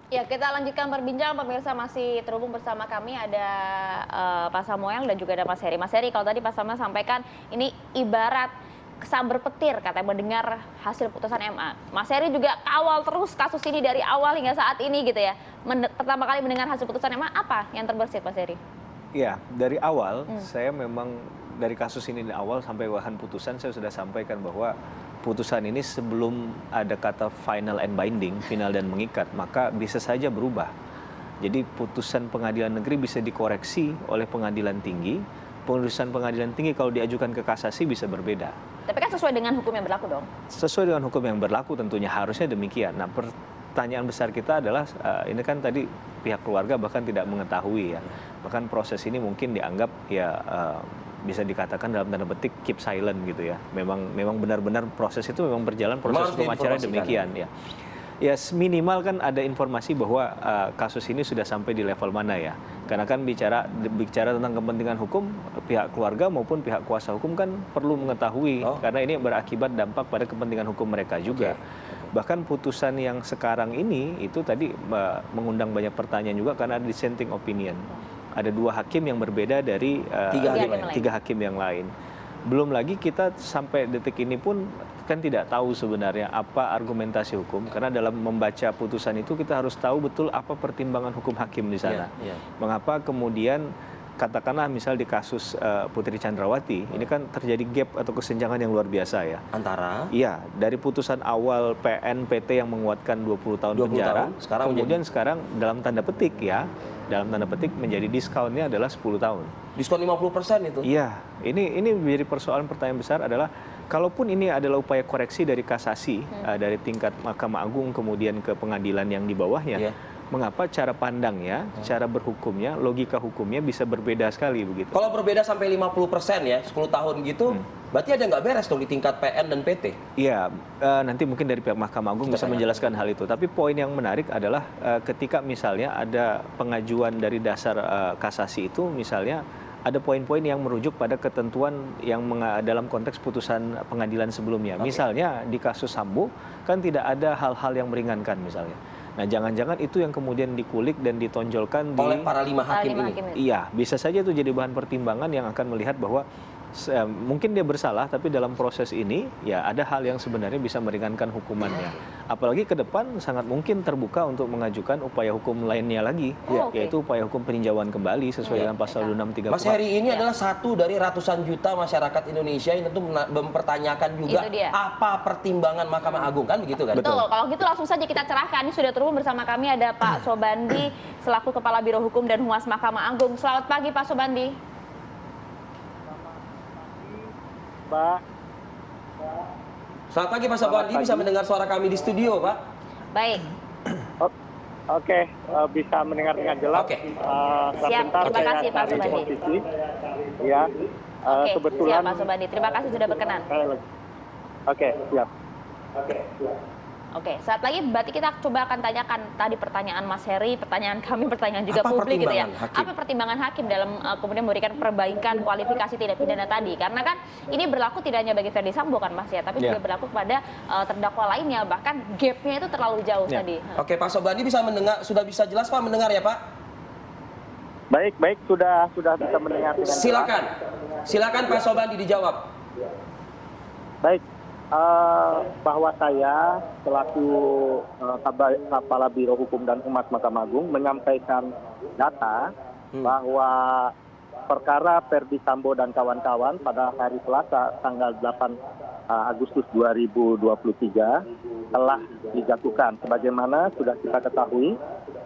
Ya, kita lanjutkan perbincangan pemirsa, masih terhubung bersama kami ada Pak Samuel dan juga ada Mas Heri. Mas Heri, kalau tadi Pak Samuel sampaikan ini ibarat kesambar petir katanya mendengar hasil putusan MA. Mas Heri juga kawal terus kasus ini dari awal hingga saat ini gitu ya. Pertama kali mendengar hasil putusan MA, apa yang terbersit Mas Heri? Iya, dari awal saya memang dari kasus ini di awal sampai bahan putusan saya sudah sampaikan bahwa putusan ini sebelum ada kata final and binding, final dan mengikat, maka bisa saja berubah. Jadi putusan pengadilan negeri bisa dikoreksi oleh pengadilan tinggi, putusan pengadilan tinggi kalau diajukan ke kasasi bisa berbeda. Tapi kan sesuai dengan hukum yang berlaku dong? Sesuai dengan hukum yang berlaku tentunya harusnya demikian. Nah, pertanyaan besar kita adalah ini kan tadi pihak keluarga bahkan tidak mengetahui ya. Bahkan proses ini mungkin dianggap ya bisa dikatakan dalam tanda petik keep silent gitu ya. Memang benar-benar proses itu memang berjalan, proses hukum acara demikian ya. Ya minimal kan ada informasi bahwa kasus ini sudah sampai di level mana ya. Karena kan bicara tentang kepentingan hukum, pihak keluarga maupun pihak kuasa hukum kan perlu mengetahui. Karena ini berakibat dampak pada kepentingan hukum mereka juga. Bahkan putusan yang sekarang ini itu tadi mengundang banyak pertanyaan juga karena ada dissenting opinion. Ada 2 hakim yang berbeda dari 3 hakim yang lain. Belum lagi kita sampai detik ini pun kan tidak tahu sebenarnya apa argumentasi hukum, karena dalam membaca putusan itu kita harus tahu betul apa pertimbangan hukum hakim di sana. Mengapa kemudian katakanlah misal di kasus Putri Chandrawati ini kan terjadi gap atau kesenjangan yang luar biasa ya. Antara? Iya, dari putusan awal PN PT yang menguatkan 20 tahun penjara, kemudian sekarang dalam tanda petik ya, dalam tanda petik menjadi diskonnya adalah 10 tahun. Diskon 50% itu? Iya, ini menjadi pertanyaan besar adalah kalaupun ini adalah upaya koreksi dari kasasi, dari tingkat Mahkamah Agung kemudian ke pengadilan yang di bawahnya, mengapa cara pandangnya, cara berhukumnya, logika hukumnya bisa berbeda sekali begitu? Kalau berbeda sampai 50% ya, 10 tahun gitu, berarti ada nggak beres dong di tingkat PN dan PT? Iya, nanti mungkin dari pihak Mahkamah Agung bisa menjelaskan hal itu. Tapi poin yang menarik adalah ketika misalnya ada pengajuan dari dasar kasasi itu, misalnya ada poin-poin yang merujuk pada ketentuan yang dalam konteks putusan pengadilan sebelumnya. Misalnya di kasus Sambo kan tidak ada hal-hal yang meringankan misalnya. Nah, jangan-jangan itu yang kemudian dikulik dan ditonjolkan oleh para 5 hakim ini. Iya, bisa saja itu jadi bahan pertimbangan yang akan melihat bahwa mungkin dia bersalah, tapi dalam proses ini ya ada hal yang sebenarnya bisa meringankan hukumannya. Apalagi ke depan sangat mungkin terbuka untuk mengajukan upaya hukum lainnya lagi, yaitu upaya hukum peninjauan kembali sesuai dengan pasal 263. Mas Heri, ini adalah satu dari ratusan juta masyarakat Indonesia yang tentu mempertanyakan juga apa pertimbangan Mahkamah Agung, kan begitu kan? Betul. Kalau gitu langsung saja kita cerahkan. Ini sudah terhubung bersama kami ada Pak Sobandi selaku Kepala Biro Hukum dan Humas Mahkamah Agung. Selamat pagi Pak Sobandi. Mbak. Selamat pagi Pak Sobandi, bisa mendengar suara kami di studio Pak? Baik. Oke, bisa mendengar dengan jelas. Siap, terima kasih Pak Sobandi. Ya, kebetulan. Siap Pak Sobandi, terima kasih sudah berkenan. Oke, siap. Oke, saat lagi berarti kita coba akan tanyakan tadi pertanyaan Mas Heri, pertanyaan kami, pertanyaan juga publik gitu ya. Apa pertimbangan hakim dalam kemudian memberikan perbaikan kualifikasi tindak pidana tadi? Karena kan ini berlaku tidak hanya bagi Ferdy Sambo kan Mas ya, tapi juga berlaku kepada terdakwa lainnya, bahkan gapnya itu terlalu jauh tadi. Oke, Pak Sobandi bisa mendengar, sudah bisa jelas Pak mendengar ya Pak? Baik, sudah bisa mendengar. Silakan Pak Sobandi dijawab. Baik. Bahwa saya selaku Kepala Biro Hukum dan Humas Mahkamah Agung menyampaikan data bahwa perkara Ferdy Sambo dan kawan-kawan pada hari Selasa tanggal 8 Agustus 2023 telah dijatuhkan. Sebagaimana sudah kita ketahui,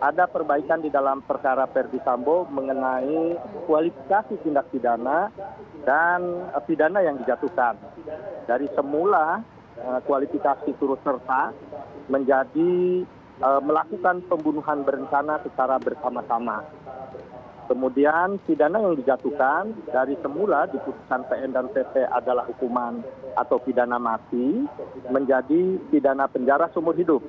ada perbaikan di dalam perkara Ferdy Sambo mengenai kualifikasi tindak pidana dan pidana yang dijatuhkan. Dari semula kualifikasi turut serta menjadi melakukan pembunuhan berencana secara bersama-sama. Kemudian pidana yang dijatuhkan dari semula di putusan PN dan PT adalah hukuman atau pidana mati menjadi pidana penjara seumur hidup.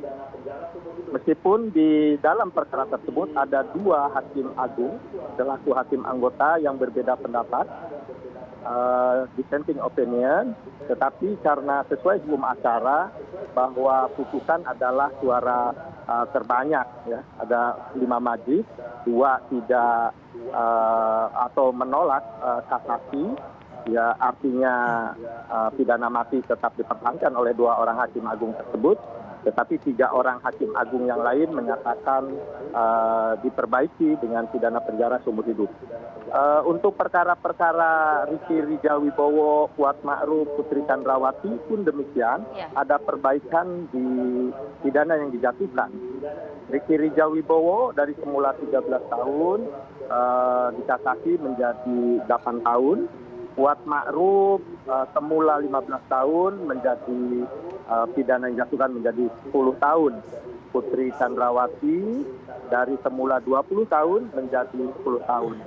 Meskipun di dalam perkara tersebut ada 2 hakim agung selaku hakim anggota yang berbeda pendapat, dissenting opinion, tetapi karena sesuai hukum acara bahwa putusan adalah suara terbanyak, ya, ada 5 majelis, 2 tidak atau menolak kasasi, ya artinya pidana mati tetap dipertahankan oleh 2 orang hakim agung tersebut, tetapi 3 orang hakim agung yang lain menyatakan diperbaiki dengan pidana penjara seumur hidup. Untuk perkara-perkara Riki Rijal-Wibowo, Kuat Ma'ruf, Putri Chandrawati pun demikian, ada perbaikan di pidana yang dijatuhkan. Riki Rijal-Wibowo dari semula 13 tahun dikasasi menjadi 8 tahun. Kuat Ma'ruf semula 15 tahun menjadi pidana yang dijatuhkan menjadi 10 tahun. Putri Chandrawati dari semula 20 tahun menjadi 10 tahun.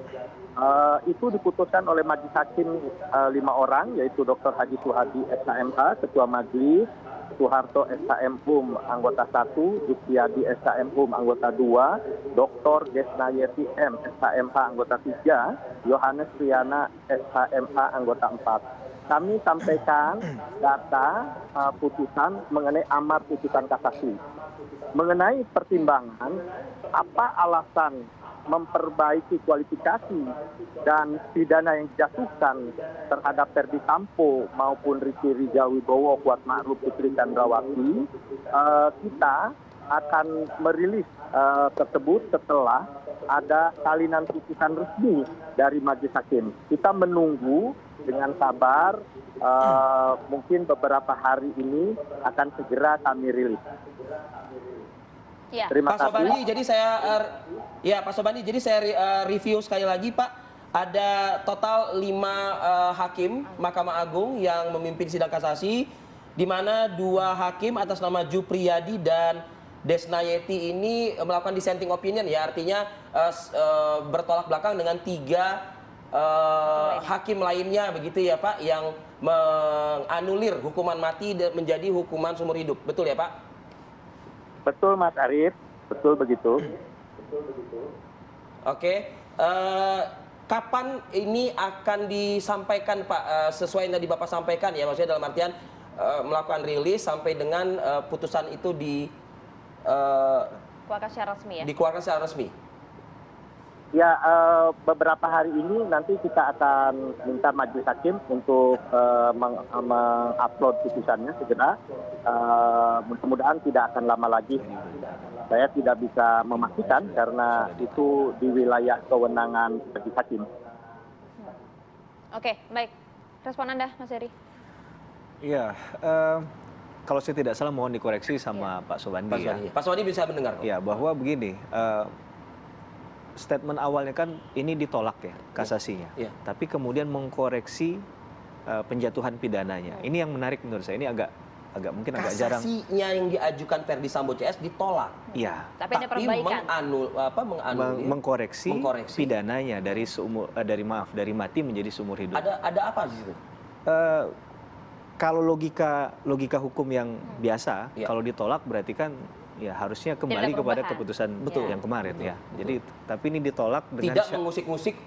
Itu diputuskan oleh majelis hakim 5 orang, yaitu Dr. Haji Suhadi SHMH, Ketua Majelis, Soeharto SHM HUM anggota 1, Justiadi SHM HUM anggota 2, Dr. Desnayeti M SHMH anggota 3, Yohanes Riana SHMH anggota 4. Kami sampaikan data putusan mengenai amar putusan kasasi. Mengenai pertimbangan, apa alasan memperbaiki kualifikasi dan pidana yang dijatuhkan terhadap Ferdi Sambo maupun Riki Rijal-Wibowo, Kuat Ma'ruf, Putri Chandrawati, kita akan merilis tersebut setelah ada salinan putusan resmi dari majelis hakim. Kita menunggu dengan sabar, mungkin beberapa hari ini akan segera kami rilis. Ya. Pak Sobandi, jadi saya review sekali lagi, Pak. Ada total 5 hakim Mahkamah Agung yang memimpin sidang kasasi, di mana 2 hakim atas nama Jupriyadi dan Desnayeti ini melakukan dissenting opinion, ya, artinya bertolak belakang dengan 3 hakim lainnya, begitu ya Pak, yang menganulir hukuman mati menjadi hukuman seumur hidup. Betul ya Pak? Betul Mas Arief, betul begitu. Oke, kapan ini akan disampaikan Pak, sesuai yang tadi Bapak sampaikan ya, maksudnya dalam artian melakukan rilis sampai dengan putusan itu dikeluarkan secara resmi ya? Dikeluarkan secara resmi. Ya, beberapa hari ini nanti kita akan minta majelis hakim untuk mengupload putusannya segera. Mudah-mudahan tidak akan lama lagi. Saya tidak bisa memastikan karena itu di wilayah kewenangan majelis hakim. Oke, baik. Respon Anda, Mas Heri. Iya, kalau saya tidak salah mohon dikoreksi sama Pak Sobandi. Pak Sobandi bisa mendengar kok. Ya, bahwa begini, statement awalnya kan ini ditolak ya kasasinya, tapi kemudian mengkoreksi penjatuhan pidananya. Ini yang menarik menurut saya. Ini agak mungkin agak jarang. Kasasinya yang diajukan Ferdi Sambo CS ditolak. Iya. Tapi ada perbaikan. Mengkoreksi pidananya dari dari mati menjadi seumur hidup. Ada apa di situ? Kalau logika hukum yang biasa, kalau ditolak berarti kan ya harusnya kembali kepada keputusan yang kemarin ya. Jadi tapi ini ditolak dengan tidak mengusik-musik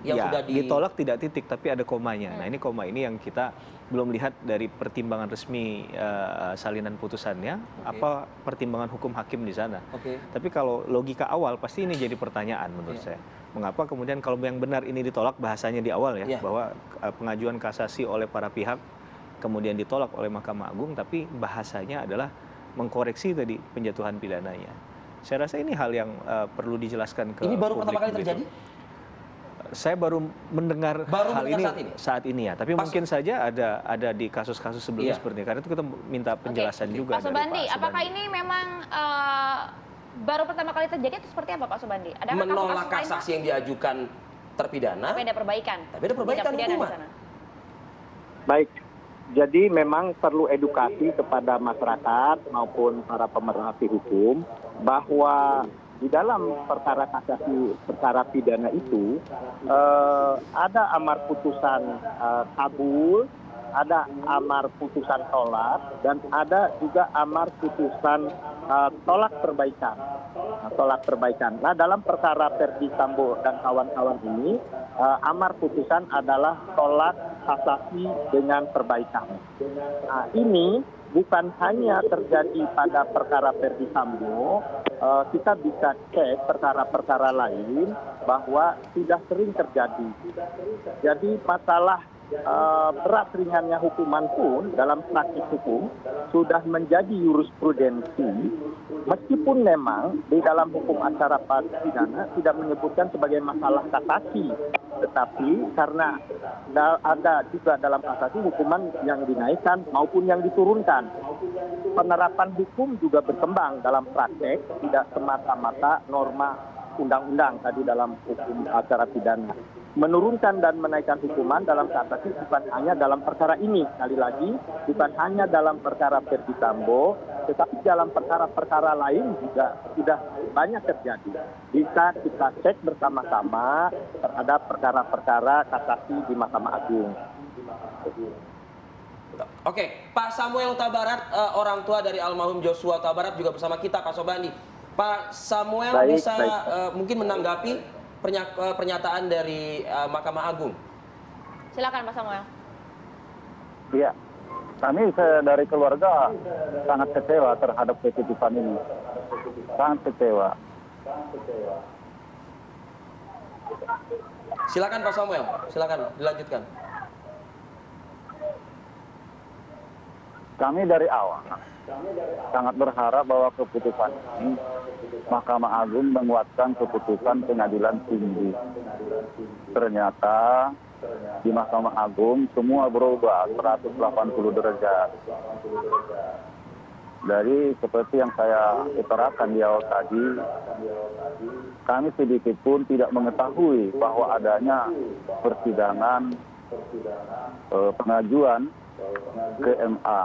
yang sudah ditolak, tidak titik tapi ada komanya. Nah, ini koma ini yang kita belum lihat dari pertimbangan resmi salinan putusannya, apa pertimbangan hukum hakim di sana. Tapi kalau logika awal pasti ini jadi pertanyaan menurut saya. Mengapa kemudian kalau yang benar ini ditolak, bahasanya di awal ya, bahwa pengajuan kasasi oleh para pihak kemudian ditolak oleh Mahkamah Agung, tapi bahasanya adalah mengkoreksi tadi penjatuhan pidananya. Saya rasa ini hal yang perlu dijelaskan ke publik. Ini baru pertama kali begitu. terjadi? Saya baru mendengar hal ini saat ini ya, tapi mungkin saja ada di kasus-kasus sebelumnya seperti ini. Karena itu kita minta penjelasan juga. Pak Sobandi, apakah ini memang baru pertama kali terjadi atau seperti apa Pak Sobandi? Ada menolak kasasi yang diajukan terpidana? Tapi ada perbaikan. Tapi ada perbaikan hukuman. Baik. Jadi memang perlu edukasi kepada masyarakat maupun para pemerhati hukum bahwa di dalam perkara kasasi, perkara pidana itu ada amar putusan kabul, ada amar putusan tolak, dan ada juga amar putusan tolak perbaikan. Nah, dalam perkara Ferdi Sambo dan kawan-kawan ini, amar putusan adalah tolak kasasi dengan perbaikan. Nah, ini bukan hanya terjadi pada perkara Ferdi Sambo, kita bisa cek perkara-perkara lain bahwa sudah sering terjadi. Jadi masalah berat ringannya hukuman pun dalam praktik hukum sudah menjadi jurisprudensi, meskipun memang di dalam hukum acara pidana tidak menyebutkan sebagai masalah kasasi, tetapi karena ada juga dalam kasasi hukuman yang dinaikkan maupun yang diturunkan. Penerapan hukum juga berkembang dalam praktek, tidak semata-mata norma undang-undang tadi dalam hukum acara pidana. Menurunkan dan menaikkan hukuman dalam kasasi bukan hanya dalam perkara ini, sekali lagi bukan hanya dalam perkara Ferdi Sambo, tetapi dalam perkara-perkara lain juga sudah banyak terjadi. Bisa kita cek bersama-sama terhadap perkara-perkara kasasi di Mahkamah Agung. Oke, Pak Samuel Huta Barat, orang tua dari almarhum Joshua Huta Barat juga bersama kita, Pak Sobandi. Pak Samuel bisa mungkin menanggapi pernyataan dari Mahkamah Agung. Silakan Pak Samuel. Iya, kami dari keluarga sangat kecewa terhadap keputusan ini. Sangat kecewa. Silakan Pak Samuel, silakan dilanjutkan. Kami dari awal sangat berharap bahwa keputusan ini Mahkamah Agung menguatkan keputusan pengadilan tinggi. Ternyata di Mahkamah Agung semua berubah 180 derajat. Dari seperti yang saya utarakan di awal tadi, kami sedikit pun tidak mengetahui bahwa adanya persidangan pengajuan ke MA.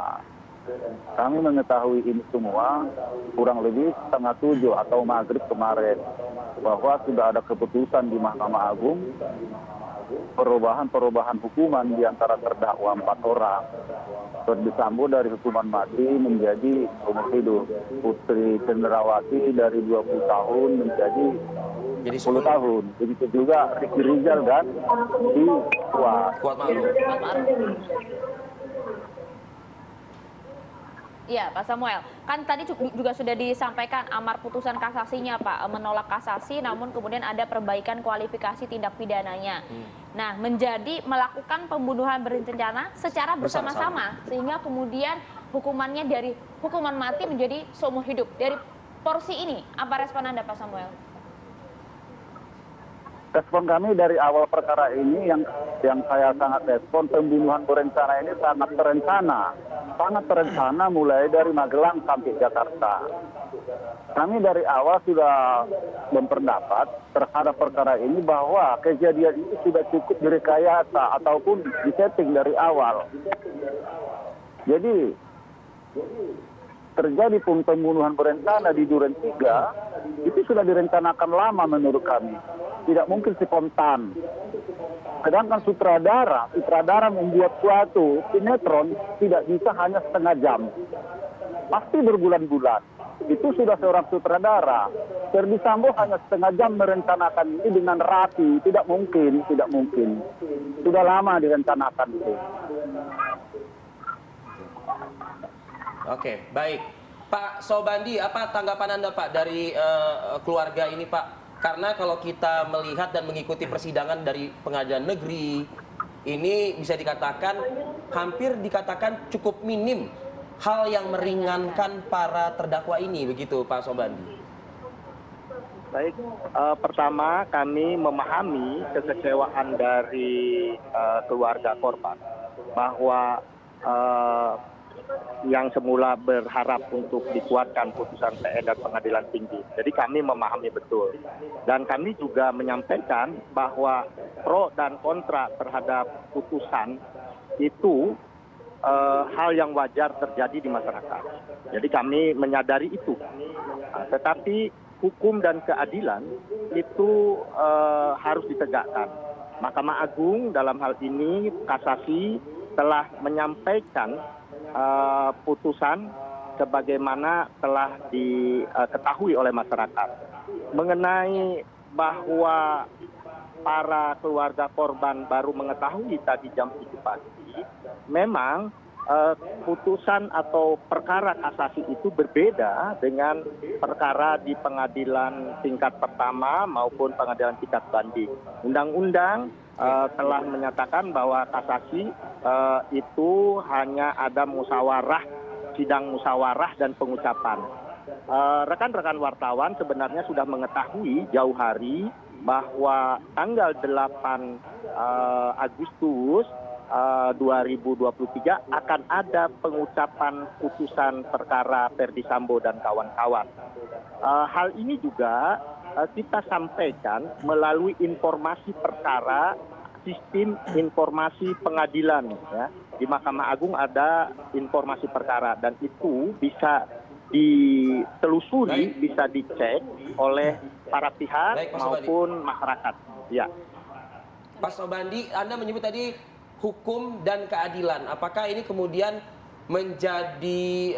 Kami mengetahui ini semua kurang lebih setengah 7 atau maghrib kemarin, bahwa sudah ada keputusan di Mahkamah Agung perubahan hukuman di antara terdakwa 4 orang. Ferdi Sambo dari hukuman mati menjadi umur hidup, Putri Cendrawati dari 20 tahun menjadi 10 tahun. Begitu juga Ricky Rizal dan si Kuat Ma'ruf. Iya, Pak Samuel. Kan tadi juga sudah disampaikan amar putusan kasasinya, Pak, menolak kasasi, namun kemudian ada perbaikan kualifikasi tindak pidananya. Nah, menjadi melakukan pembunuhan berencana secara bersama-sama, sehingga kemudian hukumannya dari hukuman mati menjadi seumur hidup. Dari porsi ini, apa respon Anda, Pak Samuel? Respon kami dari awal perkara ini yang saya sangat respon, pembunuhan berencana ini sangat terencana mulai dari Magelang sampai Jakarta. Kami dari awal sudah berpendapat terhadap perkara ini bahwa kejadian ini sudah cukup direkayasa ataupun disetting dari awal. Jadi terjadi pembunuhan berencana di Duren 3 itu sudah direncanakan lama menurut kami. Tidak mungkin spontan. Sedangkan sutradara membuat suatu sinetron tidak bisa hanya setengah jam. Pasti berbulan-bulan. Itu sudah seorang sutradara. Ferdi Sambo hanya setengah jam merencanakan ini dengan rapi. Tidak mungkin. Sudah lama direncanakan itu. Oke, baik. Pak Sobandi, apa tanggapan Anda Pak dari keluarga ini Pak? Karena kalau kita melihat dan mengikuti persidangan dari pengadilan negeri, ini bisa dikatakan, hampir dikatakan cukup minim hal yang meringankan para terdakwa ini, begitu Pak Sobandi? Baik, pertama kami memahami kekecewaan dari keluarga korban, bahwa yang semula berharap untuk dikuatkan putusan PN dan pengadilan tinggi. Jadi kami memahami betul. Dan kami juga menyampaikan bahwa pro dan kontra terhadap putusan itu hal yang wajar terjadi di masyarakat. Jadi kami menyadari itu. Tetapi hukum dan keadilan itu harus ditegakkan. Mahkamah Agung dalam hal ini kasasi telah menyampaikan putusan sebagaimana telah diketahui oleh masyarakat mengenai bahwa para keluarga korban baru mengetahui tadi jam 7 pagi, memang putusan atau perkara kasasi itu berbeda dengan perkara di pengadilan tingkat pertama maupun pengadilan tingkat banding. Undang-undang telah menyatakan bahwa kasasi itu hanya ada musyawarah, sidang musyawarah dan pengucapan. Rekan-rekan wartawan sebenarnya sudah mengetahui jauh hari bahwa tanggal 8 Agustus 2023 akan ada pengucapan putusan perkara Ferdy Sambo dan kawan-kawan. Hal ini juga kita sampaikan melalui informasi perkara sistem informasi pengadilan, ya. Di Mahkamah Agung ada informasi perkara dan itu bisa ditelusuri, bisa dicek oleh para pihak maupun masyarakat. Ya. Pak Sobandi, Anda menyebut tadi hukum dan keadilan. Apakah ini kemudian menjadi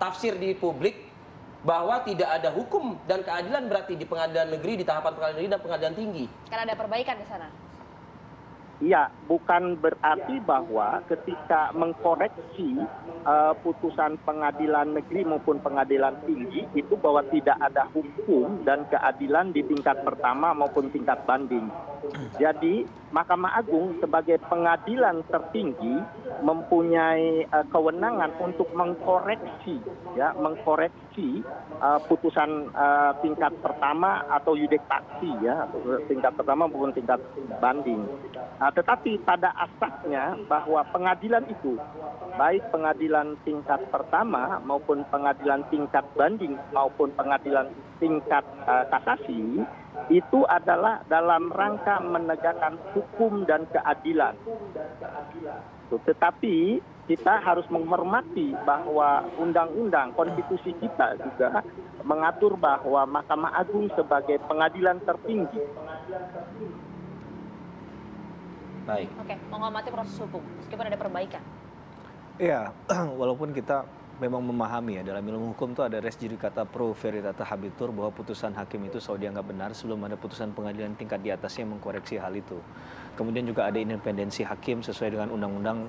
tafsir di publik bahwa tidak ada hukum dan keadilan berarti di pengadilan negeri, di tahapan pengadilan negeri dan pengadilan tinggi? Karena ada perbaikan di sana. Iya, bukan berarti bahwa ketika mengkoreksi putusan pengadilan negeri maupun pengadilan tinggi itu bahwa tidak ada hukum dan keadilan di tingkat pertama maupun tingkat banding. Jadi Mahkamah Agung sebagai pengadilan tertinggi mempunyai kewenangan untuk mengkoreksi, ya, mengkoreksi putusan tingkat pertama atau yudek taksi, ya, tingkat pertama maupun tingkat banding. Tetapi pada asasnya bahwa pengadilan itu, baik pengadilan tingkat pertama maupun pengadilan tingkat banding maupun pengadilan tingkat kasasi, itu adalah dalam rangka menegakkan hukum dan keadilan. Tetapi kita harus menghormati bahwa undang-undang konstitusi kita juga mengatur bahwa Mahkamah Agung sebagai pengadilan tertinggi. Baik. Oke, menghormati proses hukum meskipun ada perbaikan. Iya, walaupun kita memang memahami ya dalam ilmu hukum itu ada res judicata pro veritate habetur, bahwa putusan hakim itu selalu dianggap benar sebelum ada putusan pengadilan tingkat di atasnya yang mengkoreksi hal itu. Kemudian juga ada independensi hakim sesuai dengan undang-undang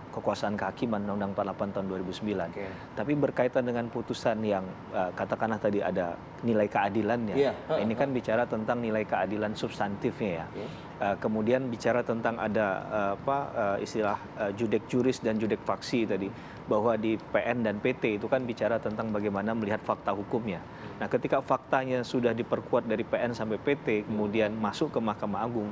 kekuasaan kehakiman Undang-Undang 48 tahun 2009. Okay. Tapi berkaitan dengan putusan yang katakanlah tadi ada nilai keadilannya. Nah, ini kan bicara tentang nilai keadilan substantifnya ya. Kemudian bicara tentang ada istilah judek juris dan judek faksi tadi, bahwa di PN dan PT itu kan bicara tentang bagaimana melihat fakta hukumnya. Nah, ketika faktanya sudah diperkuat dari PN sampai PT, kemudian masuk ke Mahkamah Agung,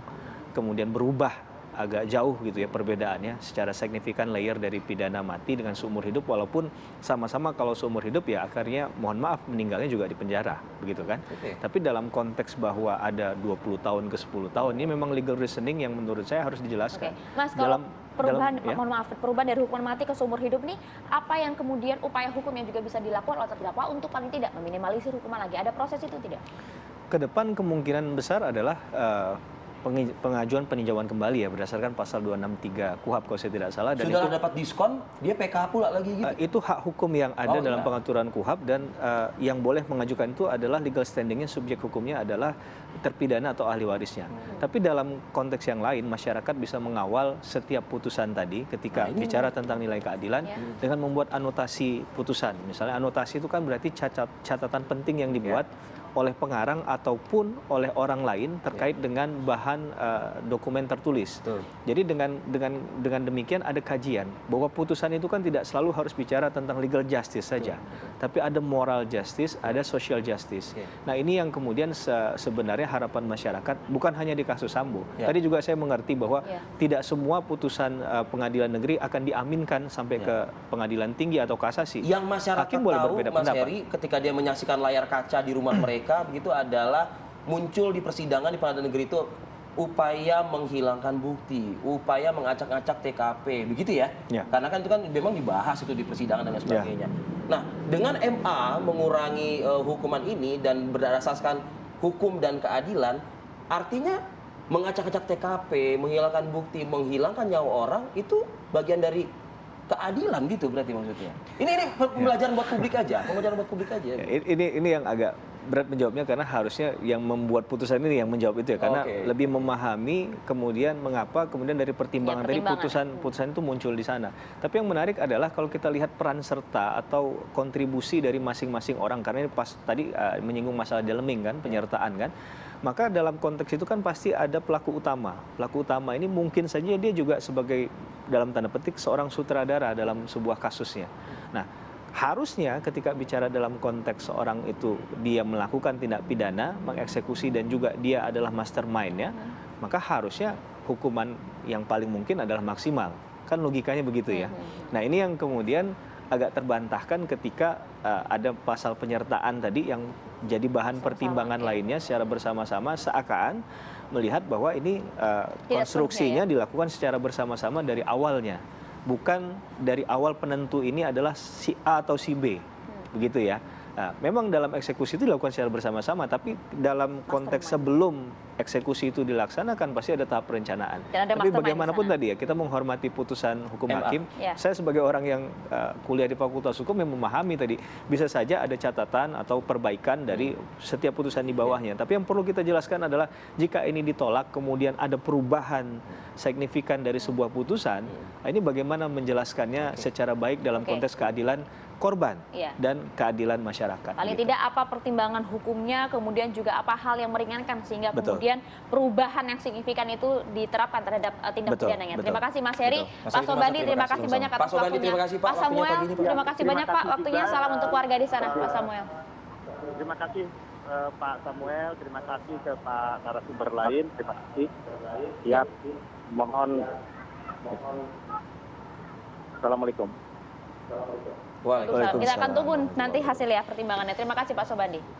kemudian berubah agak jauh gitu ya perbedaannya secara signifikan layer dari pidana mati dengan seumur hidup, walaupun sama-sama kalau seumur hidup ya akhirnya mohon maaf meninggalnya juga di penjara begitu kan. Tapi dalam konteks bahwa ada 20 tahun ke 10 tahun ini memang legal reasoning yang menurut saya harus dijelaskan. Mas, kalau mohon maaf, perubahan dari hukuman mati ke seumur hidup nih, apa yang kemudian upaya hukum yang juga bisa dilakukan oleh terdakwa untuk paling tidak meminimalisir hukuman lagi? Ada proses itu tidak? Ke depan kemungkinan besar adalah pengajuan peninjauan kembali ya berdasarkan pasal 263 KUHP kalau saya tidak salah, dan sudah itu dapat diskon dia PK pula lagi gitu. Itu hak hukum yang ada dalam pengaturan KUHP, dan yang boleh mengajukan itu adalah legal standingnya, subjek hukumnya adalah terpidana atau ahli warisnya. Tapi dalam konteks yang lain masyarakat bisa mengawal setiap putusan tadi ketika bicara tentang nilai keadilan dengan membuat anotasi putusan. Misalnya anotasi itu kan berarti catatan penting yang dibuat oleh pengarang ataupun oleh orang lain terkait dengan bahan dokumen tertulis. Jadi dengan demikian ada kajian bahwa putusan itu kan tidak selalu harus bicara tentang legal justice saja, tapi ada moral justice, ada social justice. Nah, ini yang kemudian sebenarnya harapan masyarakat bukan hanya di kasus Sambo. Tadi juga saya mengerti bahwa tidak semua putusan pengadilan negeri akan diaminkan sampai ke pengadilan tinggi atau kasasi. Yang masyarakat Hakim boleh tahu, berbeda Mas pendapat. Heri, ketika dia menyaksikan layar kaca di rumah mereka begitu adalah muncul di persidangan di pengadilan negeri itu upaya menghilangkan bukti, upaya mengacak-acak TKP, begitu ya? Karena kan itu kan memang dibahas itu di persidangan dan sebagainya. Nah, dengan MA mengurangi hukuman ini dan berdasarkan hukum dan keadilan, artinya mengacak-acak TKP, menghilangkan bukti, menghilangkan nyawa orang itu bagian dari keadilan gitu berarti maksudnya. Ini pembelajaran buat publik aja, pembelajaran buat publik aja. Ini yang agak berat menjawabnya karena harusnya yang membuat putusan ini yang menjawab itu ya, karena Oke. lebih memahami kemudian mengapa kemudian dari pertimbangan tadi putusan itu muncul di sana. Tapi yang menarik adalah kalau kita lihat peran serta atau kontribusi dari masing-masing orang, karena ini pas tadi menyinggung masalah Deleming kan, penyertaan kan. Maka dalam konteks itu kan pasti ada pelaku utama. Pelaku utama ini mungkin saja dia juga sebagai dalam tanda petik seorang sutradara dalam sebuah kasusnya. Nah, harusnya ketika bicara dalam konteks seorang itu dia melakukan tindak pidana, mengeksekusi dan juga dia adalah mastermind-nya, maka harusnya hukuman yang paling mungkin adalah maksimal. Kan logikanya begitu ya. Nah, ini yang kemudian agak terbantahkan ketika ada pasal penyertaan tadi yang jadi bahan pertimbangan lainnya secara bersama-sama, seakan melihat bahwa ini konstruksinya dilakukan secara bersama-sama dari awalnya. Bukan dari awal penentu ini adalah si A atau si B, begitu ya. Nah, memang dalam eksekusi itu dilakukan secara bersama-sama, tapi dalam konteks sebelum eksekusi itu dilaksanakan pasti ada tahap perencanaan. Tapi bagaimanapun tadi ya, kita menghormati putusan hukum hakim. Saya sebagai orang yang kuliah di Fakultas Hukum yang memahami tadi, bisa saja ada catatan atau perbaikan dari setiap putusan di bawahnya. Tapi yang perlu kita jelaskan adalah jika ini ditolak, kemudian ada perubahan signifikan dari sebuah putusan, ini bagaimana menjelaskannya secara baik dalam konteks keadilan korban dan keadilan masyarakat. Paling tidak apa pertimbangan hukumnya, kemudian juga apa hal yang meringankan sehingga kemudian perubahan yang signifikan itu diterapkan terhadap tindak pidananya. Terima kasih Mas Heri, Pak Sobandi, terima kasih banyak atas waktunya. Pak Samuel, terima kasih banyak Pak waktunya. Salam untuk warga di sana, Pak Samuel. Terima kasih Pak Samuel, terima kasih ke Pak narasumber lain, terima kasih. Ya, mohon. Assalamualaikum. Kita akan tunggu nanti hasil ya pertimbangannya. Terima kasih Pak Sobandi.